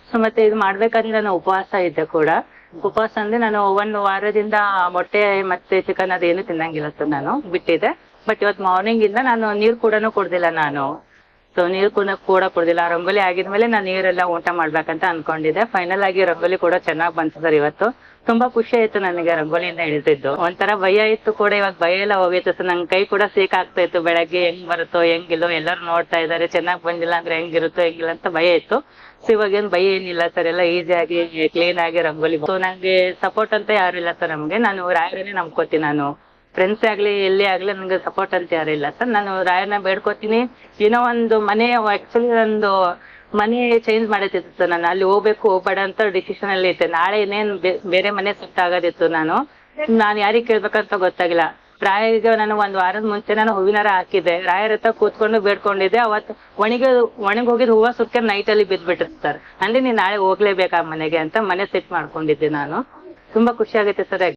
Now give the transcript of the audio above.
So ಮತ್ತೆ ಇದು ಮಾಡ್ಬೇಕಾದ್ರೆ ನಾನು ಉಪವಾಸ ಇದ್ದೆ ಕೂಡ. ಉಪವಾಸ ಅಂದ್ರೆ ನಾನು 1 ವಾರದಿಂದ ಮೊಟ್ಟೆ ಮತ್ತೆ ಚಿಕನ್ ಅದೇನು ತಿನ್ನಂಗಿಲ್ಲ ಸರ್, ನಾನು ಬಿಟ್ಟಿದ್ದೆ. ಬಟ್ ಇವತ್ತು ಮಾರ್ನಿಂಗ್ ಇಂದ ನಾನು ನೀರ್ ಕೂಡ ಕುಡ್ದಿಲ್ಲ ನಾನು. ಸೊ ನೀರು ಕೂಡ ಕುಡ್ದಿಲ್ಲ. ರಂಗೋಲಿ ಆಗಿದ್ಮೇಲೆ ನಾನು ನೀರೆಲ್ಲ ಊಟ ಮಾಡ್ಬೇಕಂತ ಅನ್ಕೊಂಡಿದ್ದೆ. ಫೈನಲ್ ಆಗಿ ರಂಗೋಲಿ ಕೂಡ ಚೆನ್ನಾಗ್ ಬಂತು ಸರ್ ಇವತ್ತು. ತುಂಬಾ ಖುಷಿ ಆಯ್ತು ನನಗೆ ರಂಗೋಲಿಯಿಂದ ಇಳಿದಿದ್ದು. ಒಂಥರ ಭಯ ಇತ್ತು ಕೂಡ, ಇವಾಗ ಭಯ ಎಲ್ಲ ಹೋಗಿತ್ತು ಸರ್. ನನ್ ಕೈ ಕೂಡ ಸೇಕ್ ಆಗ್ತಾ ಇತ್ತು, ಬೆಳಗ್ಗೆ ಹೆಂಗ್ ಬರುತ್ತೋ ಹೆಂಗಿಲ್ಲೋ, ಎಲ್ಲರೂ ನೋಡ್ತಾ ಇದಾರೆ, ಚೆನ್ನಾಗ್ ಬಂದಿಲ್ಲ ಅಂದ್ರೆ ಹೆಂಗಿರುತ್ತೋ ಹೆಂಗಿಲ್ಲ ಅಂತ ಭಯ ಇತ್ತು. ಸೊ ಇವಾಗ ಏನ್ ಭಯ ಏನಿಲ್ಲ ಸರ್, ಎಲ್ಲ ಈಸಿ ಆಗಿ ಕ್ಲೀನ್ ಆಗಿ ರಂಗೋಲಿ. ಸೊ ನಂಗೆ ಸಪೋರ್ಟ್ ಅಂತ ಯಾರು ಇಲ್ಲ ಸರ್ ನಮ್ಗೆ. ನಾನು ರಾಯರನ್ನೇ ನಂಬ್ಕೋತೀನಿ. ನಾನು ಫ್ರೆಂಡ್ಸ್ ಆಗ್ಲಿ ಎಲ್ಲಿ ಆಗ್ಲಿ ನನ್ಗೆ ಸಪೋರ್ಟ್ ಅಂತ ಯಾರು ಇಲ್ಲ ಸರ್. ನಾನು ರಾಯರ್ನ ಬೇಡ್ಕೋತೀನಿ. ಏನೋ ಒಂದು ಮನೆ, ಆಕ್ಚುಲಿ ಒಂದು ಮನೆ ಚೇಂಜ್ ಮಾಡೈತಿತ್ತು ಸರ್. ನಾನು ಅಲ್ಲಿ ಹೋಗ್ಬೇಡ ಅಂತ ಡಿಸಿಷನ್ ಅಲ್ಲಿ ಇದ್ದೆ. ನಾಳೆ ಇನ್ನೇನ್ ಬೇರೆ ಮನೆ ಶಿಫ್ಟ್ ಆಗೋದಿತ್ತು. ನಾನು ಯಾರಿಗೆ ಕೇಳ್ಬೇಕಂತ ಗೊತ್ತಾಗಿಲ್ಲ. ರಾಯರಿಗೆ ನಾನು 1 ವಾರದ ಮುಂಚೆ ನಾನು ಹೂವಿನಾರ ಹಾಕಿದ್ದೆ. ರಾಯರ ಹತ್ರ ಕೂತ್ಕೊಂಡು ಬೇಡ್ಕೊಂಡಿದ್ದೆ. ಅವತ್ತು ಒಣಗ್ ಹೋಗಿದ್ ಹೂವ ಸುತ್ತ ನೈಟ್ ಅಲ್ಲಿ ಬಿದ್ಬಿಟ್ಟಿತ್ತು ಸರ್. ಅಂದ್ರೆ ನೀನ್ ನಾಳೆ ಹೋಗ್ಲೇಬೇಕಾ ಮನೆಗೆ ಅಂತ ಮನೆ ಸೆಟ್ ಮಾಡ್ಕೊಂಡಿದ್ದೆ ನಾನು. ತುಂಬಾ ಖುಷಿ ಆಗೈತೆ ಸರ್.